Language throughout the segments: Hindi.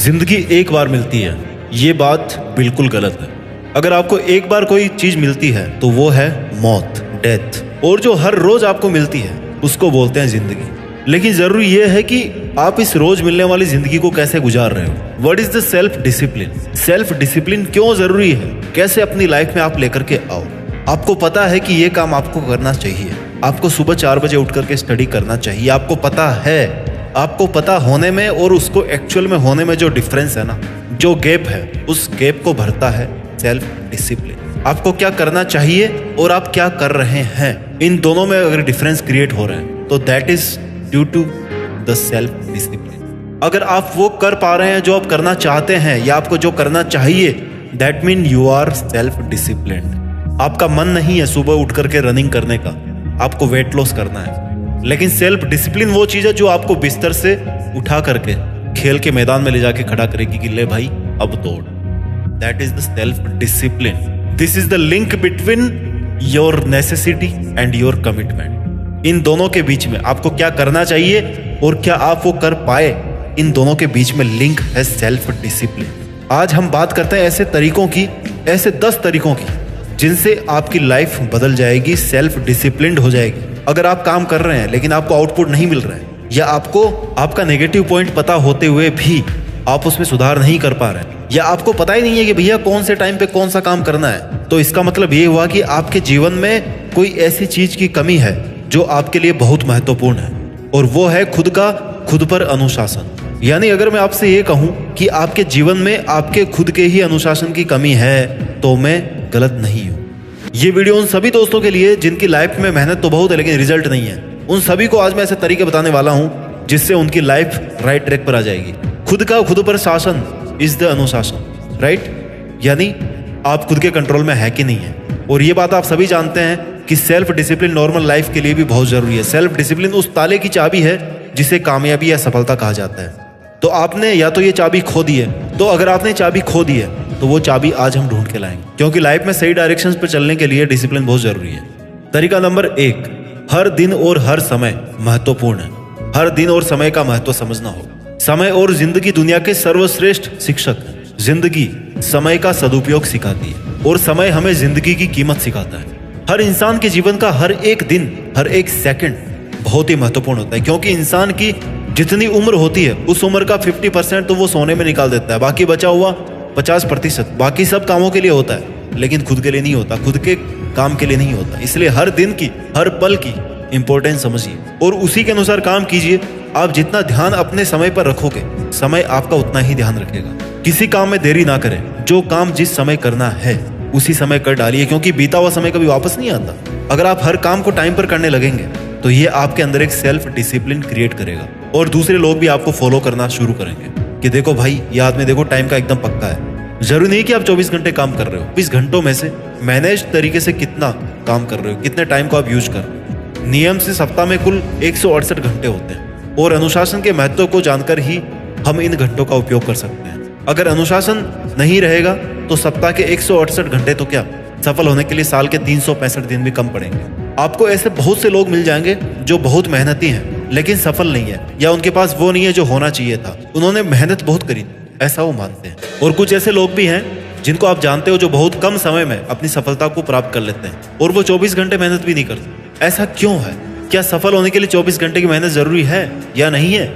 जिंदगी एक बार मिलती है, ये बात बिल्कुल गलत है। अगर आपको एक बार कोई चीज मिलती है तो वो है मौत, डेथ। और जो हर रोज आपको मिलती है उसको बोलते हैं जिंदगी। लेकिन जरूरी ये है कि आप इस रोज मिलने वाली जिंदगी को कैसे गुजार रहे हो। What is the self discipline? Self discipline क्यों जरूरी है? कैसे अपनी लाइफ में आप लेकर के आओ। आपको पता है कि ये काम आपको करना चाहिए। आपको सुबह 4 बजे उठ करके स्टडी करना चाहिए। आपको पता है, आपको पता होने में और उसको एक्चुअल में होने में जो डिफरेंस है ना, जो गैप है, उस गैप को भरता है सेल्फ डिसिप्लिन। आपको क्या करना चाहिए और आप क्या कर रहे हैं, इन दोनों में अगर डिफरेंस क्रिएट हो रहे हैं तो that is due to the self discipline. अगर आप वो कर पा रहे हैं जो आप करना चाहते हैं या आपको जो करना चाहिए, that mean you are self disciplined. आपका मन नहीं है सुबह उठ करके रनिंग करने का, आपको वेट लॉस करना है। लेकिन सेल्फ डिसिप्लिन वो चीज है जो आपको बिस्तर से उठा करके खेल के मैदान में ले जाके खड़ा करेगी कि ले भाई अब दौड़। That is the self discipline. This is the link between your necessity and your commitment. इन दोनों के बीच में आपको क्या करना चाहिए और क्या आप वो कर पाए, इन दोनों के बीच में लिंक है सेल्फ डिसिप्लिन। आज हम बात करते हैं ऐसे तरीकों की, ऐसे 10 तरीकों की जिनसे आपकी लाइफ बदल जाएगी, सेल्फ डिसिप्लिन्ड हो जाएगी। अगर आप काम कर रहे हैं लेकिन आपको आउटपुट नहीं मिल रहा है, या आपको आपका नेगेटिव पॉइंट पता होते हुए भी आप उसमें सुधार नहीं कर पा रहे हैं, या आपको पता ही नहीं है कि भैया कौन से टाइम पे कौन सा काम करना है, तो इसका मतलब ये हुआ कि आपके जीवन में कोई ऐसी चीज की कमी है जो आपके लिए बहुत महत्वपूर्ण है, और वो है खुद पर अनुशासन। यानी अगर मैं आपसे ये कहूं कि आपके जीवन में आपके खुद के ही अनुशासन की कमी है तो मैं गलत नहीं हूं। ये वीडियो उन सभी दोस्तों के लिए जिनकी लाइफ में मेहनत तो बहुत है लेकिन रिजल्ट नहीं है। उन सभी को आज मैं ऐसे तरीके बताने वाला हूं जिससे उनकी लाइफ राइट ट्रैक पर आ जाएगी। खुद पर शासन इज द अनुशासन, राइट? यानी आप खुद के कंट्रोल में है कि नहीं है। और ये बात आप सभी जानते हैं कि सेल्फ डिसिप्लिन नॉर्मल लाइफ के लिए भी बहुत जरूरी है। सेल्फ डिसिप्लिन उस ताले की चाबी है जिसे कामयाबी या सफलता कहा जाता है। तो आपने या तो ये चाबी खो दी है, तो अगर आपने चाबी खो दी है तो वो चाबी आज हम ढूंढ के लाएंगे, क्योंकि लाइफ में सही डायरेक्शंस पर चलने के लिए डिसिप्लिन बहुत जरूरी है। तरीका नंबर 1, हर दिन और हर समय महत्वपूर्ण है। हर दिन और समय का महत्व समझना होगा। समय और जिंदगी दुनिया के सर्वश्रेष्ठ शिक्षक हैं। जिंदगी समय का सदुपयोग सिखाती है और समय हमें जिंदगी की कीमत सिखाता है। हर इंसान के जीवन का हर एक दिन, हर एक सेकंड बहुत ही महत्वपूर्ण होता है, क्योंकि इंसान की जितनी उम्र होती है उस उम्र का 50% तो वो सोने में निकाल देता है, बाकी बचा हुआ 50% बाकी सब कामों के लिए होता है, लेकिन खुद के लिए नहीं होता, खुद के काम के लिए नहीं होता। इसलिए हर दिन की, हर पल की इंपॉर्टेंस समझिए और उसी के अनुसार काम कीजिए। आप जितना ध्यान अपने समय पर रखोगे, समय आपका उतना ही ध्यान रखेगा। किसी काम में देरी ना करें। जो काम जिस समय करना है उसी समय कर डालिए, क्योंकि बीता हुआ समय कभी वापस नहीं आता। अगर आप हर काम को टाइम पर करने लगेंगे तो ये आपके अंदर एक सेल्फ डिसिप्लिन क्रिएट करेगा और दूसरे लोग भी आपको फॉलो करना शुरू करेंगे कि देखो भाई, ये आदमी देखो टाइम का एकदम पक्का है। जरूरी नहीं कि आप 24 घंटे काम कर रहे हो। 20 घंटों में से मैनेज तरीके से कितना काम कर रहे हो, कितने टाइम को आप यूज कर रहे हो। नियम से सप्ताह में कुल 168 घंटे होते हैं और अनुशासन के महत्व को जानकर ही हम इन घंटों का उपयोग कर सकते हैं। अगर अनुशासन नहीं रहेगा तो सप्ताह के 168 घंटे तो क्या, सफल होने के लिए साल के 365 दिन भी कम पड़ेंगे। आपको ऐसे बहुत से लोग मिल जाएंगे जो बहुत मेहनती हैं लेकिन सफल नहीं है, या उनके पास वो नहीं है जो होना चाहिए था। उन्होंने मेहनत बहुत करी, ऐसा वो मानते हैं। और कुछ ऐसे लोग भी हैं जिनको आप जानते हो जो बहुत कम समय में अपनी सफलता को प्राप्त कर लेते हैं और वो 24 घंटे मेहनत भी नहीं करते। ऐसा क्यों है? क्या सफल होने के लिए 24 घंटे की मेहनत जरूरी है या नहीं है?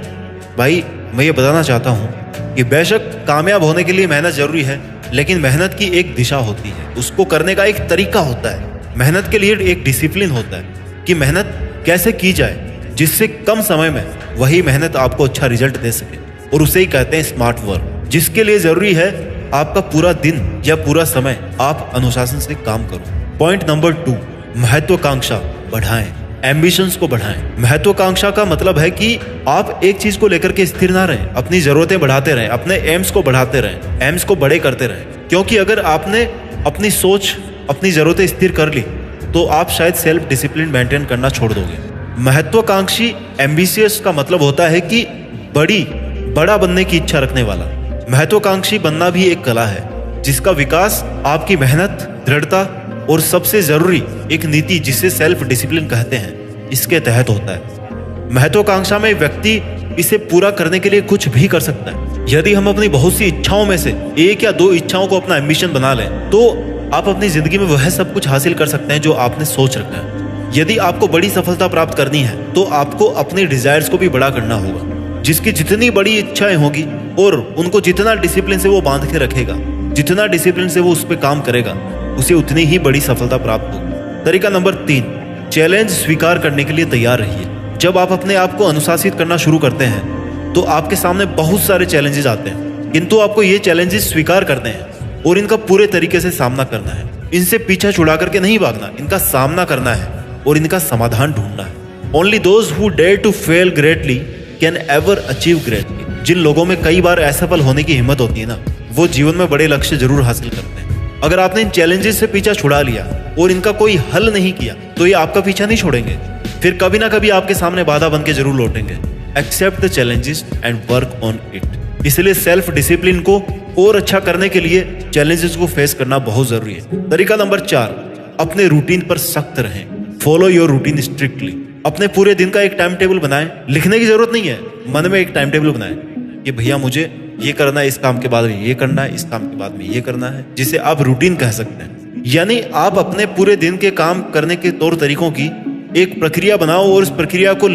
भाई मैं ये बताना चाहता हूँ कि बेशक कामयाब होने के लिए मेहनत जरूरी है, लेकिन मेहनत की एक दिशा होती है, उसको करने का एक तरीका होता है। मेहनत के लिए एक डिसिप्लिन होता है कि मेहनत कैसे की जाए जिससे कम समय में वही मेहनत आपको अच्छा रिजल्ट दे सके, और उसे ही कहते हैं स्मार्ट वर्क। जिसके लिए जरूरी है आपका पूरा दिन या पूरा समय आप अनुशासन से काम करो। पॉइंट नंबर 2, महत्वाकांक्षा बढ़ाएं, एम्बिशंस को बढ़ाएं। महत्वाकांक्षा का मतलब है कि आप एक चीज को लेकर के स्थिर ना रहें, अपनी जरूरतें बढ़ाते रहें, अपने एम्स को बढ़ाते रहें, एम्स को बड़े करते रहें। क्योंकि अगर आपने अपनी सोच, अपनी जरूरतें स्थिर कर ली तो आप शायद सेल्फ डिसिप्लिन मेंटेन करना छोड़ दोगे। महत्वाकांक्षी, एम्बिशियस का मतलब होता है कि बड़ा बनने की इच्छा रखने वाला। महत्वाकांक्षी बनना भी एक कला है जिसका विकास आपकी मेहनत, दृढ़ता और सबसे जरूरी एक नीति जिसे सेल्फ डिसिप्लिन कहते हैं, इसके तहत होता है। महत्वाकांक्षा में व्यक्ति इसे पूरा करने के लिए कुछ भी कर सकता है। यदि हम अपनी बहुत सी इच्छाओं में से 1 या 2 इच्छाओं को अपना एम्बिशन बना लें तो आप अपनी जिंदगी में वह सब कुछ हासिल कर सकते हैं जो आपने सोच रखा है। यदि आपको बड़ी सफलता प्राप्त करनी है तो आपको अपनी डिजायर्स को भी बड़ा करना होगा। जिसकी जितनी बड़ी इच्छाएं होगी और उनको जितना डिसिप्लिन से वो बांध के रखेगा, जितना डिसिप्लिन से वो उस पर काम करेगा, उसे उतनी ही बड़ी सफलता प्राप्त होगी। तरीका नंबर 3, चैलेंज स्वीकार करने के लिए तैयार रहिए। जब आप अपने आप को अनुशासित करना शुरू करते हैं तो आपके सामने बहुत सारे चैलेंजेस आते हैं, किंतु आपको ये चैलेंजेस स्वीकार करने हैं और इनका पूरे तरीके से सामना करना है। इनसे पीछा छुड़ा करके नहीं भागना, इनका सामना करना है और इनका समाधान ढूंढना है। Only those who dare to fail greatly can ever achieve greatly. जिन लोगों में कई बार असफल होने की हिम्मत होती है ना, वो जीवन में बड़े लक्ष्य जरूर हासिल करते हैं। अगर आपने इन चैलेंजेस से पीछा छुड़ा लिया और इनका कोई हल नहीं किया तो ये आपका पीछा नहीं छोड़ेंगे, फिर कभी ना कभी आपके सामने बाधा बन के जरूर लौटेंगे। Accept the challenges and work on it. इसलिए सेल्फ डिसिप्लिन को और अच्छा करने के लिए चैलेंजेस को फेस करना बहुत जरूरी है। तरीका नंबर 4, अपने रूटीन पर सख्त रहें। Follow your routine strictly. अपने पूरे दिन का एक टाइम टेबल बनाएं। लिखने की जरूरत नहीं है, मन में एक टाइम टेबल बनाएं कि भैया मुझे ये करना है, इस काम के बाद में ये करना है, इस काम के बाद में ये करना है, जिसे आप रूटीन कह सकते हैं। यानी आप अपने पूरे दिन के काम करने के तौर तरीकों की एक प्रक्रिया बनाओ और उस प्रक्रिया को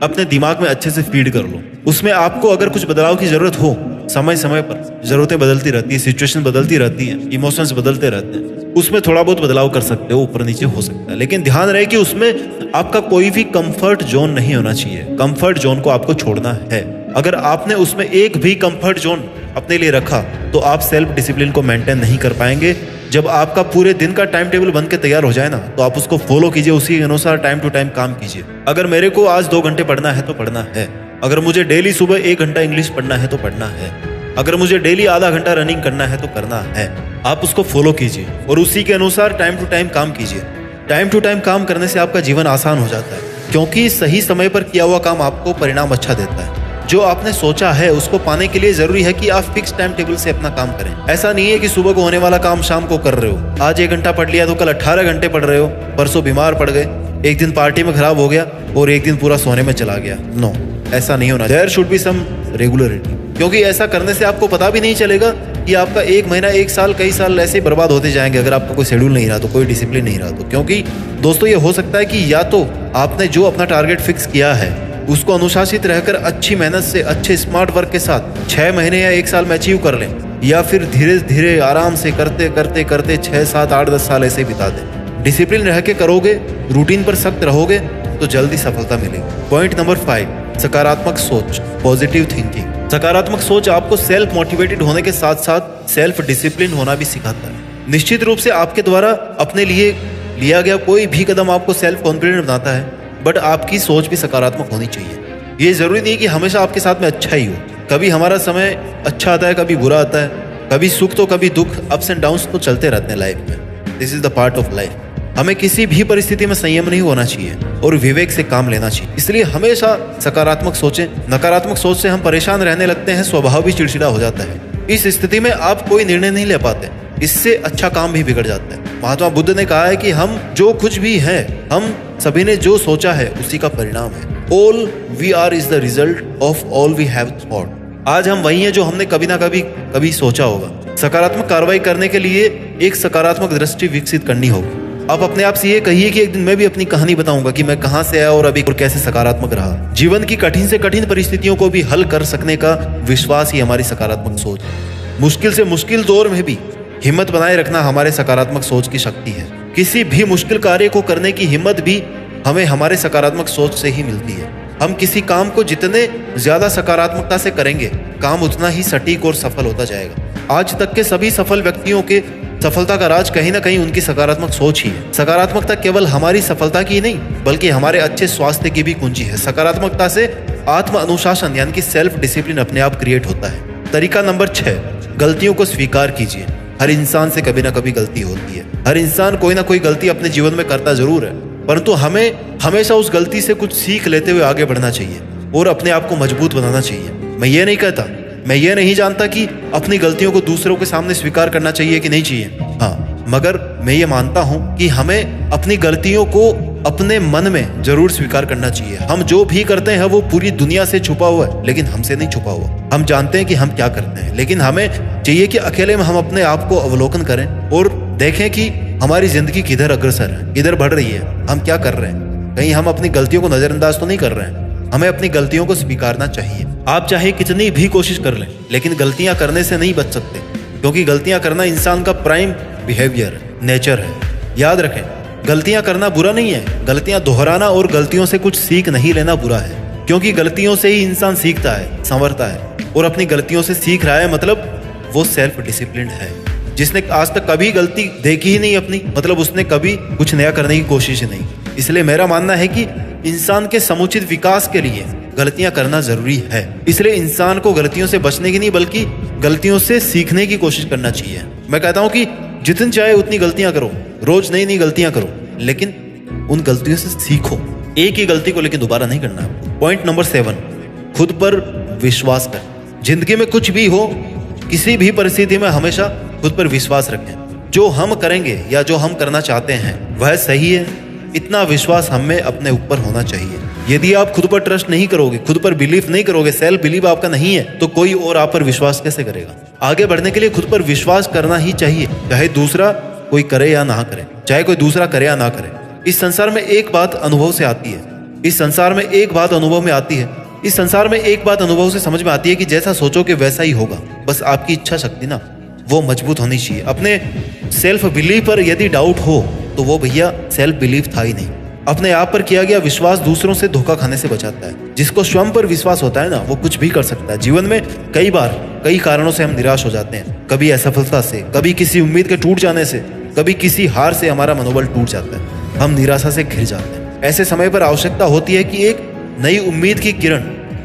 अपने दिमाग में अच्छे से फीड कर लो। उसमें आपको अगर कुछ बदलाव की जरूरत हो, समय समय पर जरूरतें बदलती रहती है, सिचुएशन बदलती रहती है, इमोशंस बदलते रहते हैं, उसमें थोड़ा बहुत बदलाव कर सकते हो, ऊपर नीचे हो सकता है। लेकिन ध्यान रहे कि उसमें आपका कोई भी कंफर्ट जोन नहीं होना चाहिए। कंफर्ट जोन को आपको छोड़ना है। अगर आपने उसमें एक भी कंफर्ट जोन अपने लिए रखा तो आप सेल्फ डिसिप्लिन को मेंटेन नहीं कर पाएंगे। जब आपका पूरे दिन का टाइम टेबल बन के तैयार हो जाए ना, तो आप उसको फॉलो कीजिए, उसी के अनुसार टाइम टू टाइम काम कीजिए। अगर मेरे को आज 2 घंटे पढ़ना है तो पढ़ना है। अगर मुझे डेली सुबह 1 घंटा इंग्लिश पढ़ना है तो पढ़ना है। अगर मुझे डेली आधा घंटा रनिंग करना है तो करना है। आप उसको फॉलो कीजिए और उसी के अनुसार टाइम टू टाइम काम कीजिए। टाइम टू टाइम काम करने से आपका जीवन आसान हो जाता है, क्योंकि सही समय पर किया हुआ काम आपको परिणाम अच्छा देता है। जो आपने सोचा है उसको पाने के लिए जरूरी है कि आप फिक्स टाइम टेबल से अपना काम करें। ऐसा नहीं है कि सुबह को होने वाला काम शाम को कर रहे हो। आज 1 घंटा पढ़ लिया तो कल 18 घंटे पढ़ रहे हो, परसों बीमार पड़ गए, एक दिन पार्टी में खराब हो गया और एक दिन पूरा सोने में चला गया। नो, ऐसा नहीं होना। There should be some regularity, क्योंकि ऐसा करने से आपको पता भी नहीं चलेगा कि आपका 1 महीना, 1 साल, कई साल ऐसे बर्बाद होते जाएंगे अगर आपका कोई शेड्यूल नहीं रहा तो, कोई डिसिप्लिन नहीं रहा तो। क्योंकि दोस्तों ये हो सकता है कि या तो आपने जो अपना टारगेट फिक्स किया है उसको अनुशासित रहकर अच्छी मेहनत से, अच्छे स्मार्ट वर्क के साथ 6 महीने या 1 साल में अचीव कर लें, या फिर धीरे धीरे आराम से करते करते करते 6, 7, 8, 10 साल ऐसे बिता दें। डिसिप्लिन रह के करोगे, रूटीन पर सख्त रहोगे तो जल्दी सफलता मिलेगी। पॉइंट नंबर 5, सकारात्मक सोच, पॉजिटिव थिंकिंग। सकारात्मक सोच आपको सेल्फ मोटिवेटेड होने के साथ साथ सेल्फ डिसिप्लिन होना भी सिखाता है। निश्चित रूप से आपके द्वारा अपने लिए लिया गया कोई भी कदम आपको सेल्फ कॉन्फिडेंट बनाता है, बट आपकी सोच भी सकारात्मक होनी चाहिए। ये जरूरी नहीं कि हमेशा आपके साथ में अच्छा ही हो। कभी हमारा समय अच्छा आता है, कभी बुरा आता है, कभी सुख तो कभी दुख, अप्स एंड डाउन्स तो चलते रहते हैं लाइफ में। This is the part of life. हमें किसी भी परिस्थिति में संयम नहीं होना चाहिए और विवेक से काम लेना चाहिए। इसलिए हमेशा सकारात्मक सोचें। नकारात्मक सोच से हम परेशान रहने लगते हैं, स्वभाव भी चिड़चिड़ा हो जाता है। इस स्थिति में आप कोई निर्णय नहीं ले पाते, इससे अच्छा काम भी बिगड़ जाता है। महात्मा बुद्ध ने कहा है कि हम जो कुछ भी हैं, हम सभी ने जो सोचा है उसी का परिणाम है। All we are is the result of all we have thought। आज हम वही हैं जो हमने कभी ना कभी सोचा होगा। सकारात्मक कार्रवाई करने के लिए एक सकारात्मक दृष्टि विकसित करनी होगी। आप अपने आप से ये कहिए कि एक दिन मैं भी अपनी कहानी बताऊंगा कि मैं कहां से आया और अभी और कैसे सकारात्मक रहा। जीवन की कठिन से कठिन परिस्थितियों को भी हल कर सकने का विश्वास ही हमारी सकारात्मक सोच है। मुश्किल से मुश्किल दौर में भी हिम्मत बनाए रखना हमारे सकारात्मक सोच की शक्ति है। किसी भी मुश्किल कार्य को करने की हिम्मत भी हमें हमारे सकारात्मक सोच से ही मिलती है। हम किसी काम को जितने ज्यादा सकारात्मकता से करेंगे, काम उतना ही सटीक और सफल होता जाएगा। आज तक के सभी सफल व्यक्तियों के सफलता का राज कहीं ना कहीं उनकी सकारात्मक सोच ही है। सकारात्मकता केवल हमारी सफलता की नहीं, बल्कि हमारे अच्छे स्वास्थ्य की भी कुंजी है। सकारात्मकता से आत्म अनुशासन यानी कि सेल्फ डिसिप्लिन अपने आप क्रिएट होता है। तरीका नंबर 6, गलतियों को स्वीकार कीजिए। हर इंसान से कभी ना कभी गलती होती है। हर इंसान कोई ना कोई गलती अपने जीवन में करता जरूर है, परंतु हमें हमेशा उस गलती से कुछ सीख लेते हुए आगे बढ़ना चाहिए और अपने आप को मजबूत बनाना चाहिए। मैं ये नहीं कहता, मैं ये नहीं जानता कि अपनी गलतियों को दूसरों के सामने स्वीकार करना चाहिए कि नहीं चाहिए। हाँ, मगर मैं ये मानता हूँ कि हमें अपनी गलतियों को अपने मन में जरूर स्वीकार करना चाहिए। हम जो भी करते हैं वो पूरी दुनिया से छुपा हुआ है, लेकिन हमसे नहीं छुपा हुआ। हम जानते हैं कि हम क्या करते हैं, लेकिन हमें चाहिए कि अकेले में हम अपने आप को अवलोकन करें और देखें कि हमारी जिंदगी किधर अग्रसर है, किधर बढ़ रही है, हम क्या कर रहे हैं। कहीं हम अपनी गलतियों को नजरअंदाज तो नहीं कर रहे हैं। हमें अपनी गलतियों को स्वीकारना चाहिए। आप चाहे कितनी भी कोशिश कर लें, लेकिन गलतियां करने से नहीं बच सकते, क्योंकि गलतियां करना इंसान का प्राइम बिहेवियर नेचर है। याद रखें, गलतियां करना बुरा नहीं है, गलतियां दोहराना और गलतियों से कुछ सीख नहीं लेना बुरा है, क्योंकि गलतियों से ही इंसान सीखता है, संवरता है, और अपनी गलतियों से सीख रहा है, मतलब वो सेल्फ डिसिप्लिन्ड है। जिसने आज तक कभी गलती देखी ही नहीं अपनी, मतलब उसने कभी कुछ नया करने की कोशिश ही नहीं। इसलिए मेरा मानना है कि इंसान के समुचित विकास के लिए गलतियां करना जरूरी है। इसलिए इंसान को गलतियों से बचने की नहीं, बल्कि गलतियों से सीखने की कोशिश करना चाहिए। मैं कहता हूं कि जितनी चाहे उतनी गलतियां करो, रोज नई नई गलतियां करो, लेकिन उन गलतियों से सीखो। एक ही गलती को लेकिन दोबारा नहीं करना। पॉइंट नंबर 7, खुद पर विश्वास कर। जिंदगी में कुछ भी हो, किसी भी परिस्थिति में हमेशा खुद पर विश्वास रखें। जो हम करेंगे या जो हम करना चाहते हैं वह सही है, इतना विश्वास हमें अपने ऊपर होना चाहिए। यदि आप खुद पर ट्रस्ट नहीं करोगे, खुद पर बिलीफ नहीं करोगे, सेल्फ बिलीव आपका नहीं है, तो कोई और आप पर विश्वास कैसे करेगा। आगे बढ़ने के लिए खुद पर विश्वास करना ही चाहिए, चाहे दूसरा कोई करे या ना करे, चाहे कोई दूसरा करे या ना करे। इस संसार में एक बात अनुभव से आती है, इस संसार में एक बात अनुभव में आती है, इस संसार में एक बात अनुभव से समझ में आती है कि जैसा सोचोगे वैसा ही होगा। बस आपकी इच्छा शक्ति ना वो मजबूत होनी चाहिए। अपने सेल्फ बिलीफ पर यदि डाउट हो तो वो भैया सेल्फ बिलीफ था ही नहीं। अपने आप पर किया गया विश्वास दूसरों से धोखा खाने से बचाता है। जिसको स्वयं पर विश्वास होता है ना, वो कुछ भी कर सकता है। जीवन में कई बार कई कारणों से हम निराश हो जाते हैं, कभी असफलता से, कभी किसी उम्मीद के टूट जाने से, कभी किसी हार से हमारा मनोबल टूट जाता है, हम निराशा से घिर जाते हैं। ऐसे समय पर आवश्यकता होती है कि एक नई उम्मीद की किरण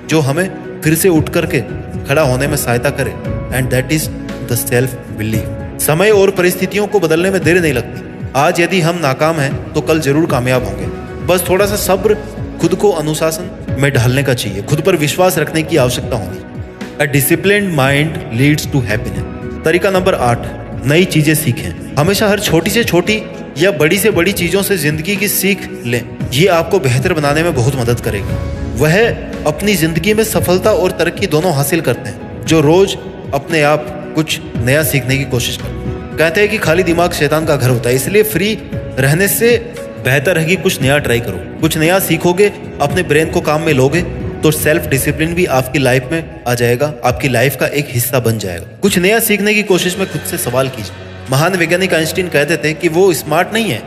जो हमें फिर से उठ करके खड़ा होने में सहायता करे, and that is the self belief. समय और परिस्थितियों को बदलने में देर नहीं लगती। आज यदि हम नाकाम हैं तो कल जरूर कामयाब होंगे। बस थोड़ा सा सब्र, खुद को अनुशासन में ढालने का चाहिए, खुद पर विश्वास रखने की आवश्यकता होनी। A disciplined mind leads to happiness. तरीका नंबर 8, नई चीजें सीखें। हमेशा हर छोटी से छोटी या बड़ी से बड़ी चीजों से जिंदगी की सीख लें। ये आपको बेहतर बनाने में बहुत मदद करेगी। वह अपनी जिंदगी में सफलता और तरक्की दोनों हासिल करते हैं जो रोज अपने आप कुछ नया सीखने की कोशिश करते हैं। कहते हैं कि खाली दिमाग शैतान का घर होता है, इसलिए फ्री रहने से बेहतर है कि कुछ नया ट्राई करो, कुछ नया सीखोगे, अपने ब्रेन को काम में लोगे तो सेल्फ डिसिप्लिन भी आपकी लाइफ में आ जाएगा, आपकी लाइफ का एक हिस्सा बन जाएगा। कुछ नया सीखने की कोशिश में खुद से सवाल कीजिए। महान वैज्ञानिक आइंस्टीन कहते थे कि वो स्मार्ट नहीं है,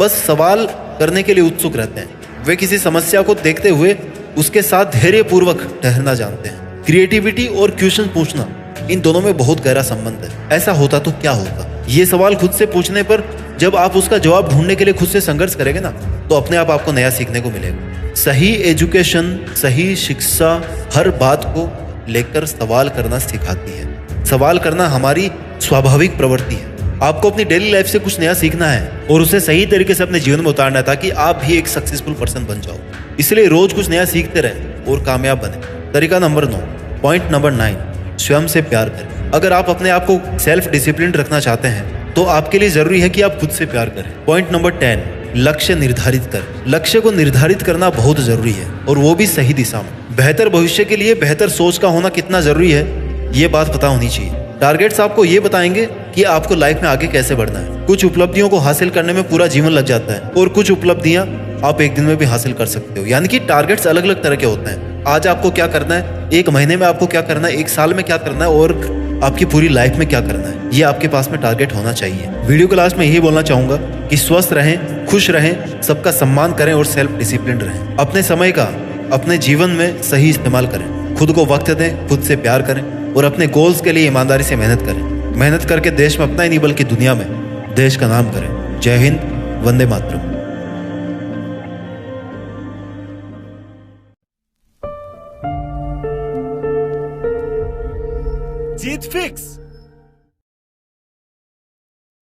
बस सवाल करने के लिए उत्सुक रहते हैं। वे किसी समस्या को देखते हुए उसके साथ धैर्यपूर्वक ठहरना जानते हैं। क्रिएटिविटी और क्वेश्चन पूछना, इन दोनों में बहुत गहरा संबंध है। ऐसा होता तो क्या होता, ये सवाल खुद से पूछने पर जब आप उसका जवाब ढूंढने के लिए खुद से संघर्ष करेंगे ना, तो अपने आप आपको नया सीखने को मिलेगा। सही एजुकेशन, सही शिक्षा हर बात को लेकर सवाल करना सिखाती है। सवाल करना हमारी स्वाभाविक प्रवृत्ति है। आपको अपनी डेली लाइफ से कुछ नया सीखना है और उसे सही तरीके से अपने जीवन में उतारना है, ताकि आप भी एक सक्सेसफुल पर्सन बन जाओ। इसलिए रोज कुछ नया सीखते रहें और कामयाब बने। तरीका नंबर 9, पॉइंट नंबर 9, स्वयं से प्यार करें। अगर आप अपने आप को सेल्फ डिसिप्लिन रखना चाहते हैं तो आपके लिए जरूरी है कि आप खुद से प्यार करें। पॉइंट नंबर 10, लक्ष्य निर्धारित करें। लक्ष्य को निर्धारित करना बहुत जरूरी है, और वो भी सही दिशा में। बेहतर भविष्य के लिए बेहतर सोच का होना कितना जरूरी है, ये बात पता होनी चाहिए। टारगेट्स आपको ये बताएंगे कि आपको लाइफ में आगे कैसे बढ़ना है। कुछ उपलब्धियों को हासिल करने में पूरा जीवन लग जाता है, और कुछ उपलब्धियां आप एक दिन में भी हासिल कर सकते हो। यानी कि टारगेट्स अलग अलग तरह के होते हैं। आज आपको क्या करना है, एक महीने में आपको क्या करना है, एक साल में क्या करना है, और आपकी पूरी लाइफ में क्या करना है, ये आपके पास में टारगेट होना चाहिए। वीडियो के लास्ट में यही बोलना चाहूंगा कि स्वस्थ रहें, खुश रहें, सबका सम्मान करें और सेल्फ डिसिप्लिन रहें। अपने समय का अपने जीवन में सही इस्तेमाल करें, खुद को वक्त दें, खुद से प्यार करें, और अपने गोल्स के लिए ईमानदारी से मेहनत करें। मेहनत करके देश में अपना ही नहीं बल्कि दुनिया में देश का नाम करें। जय हिंद, वंदे मातरम। जीत फिक्स।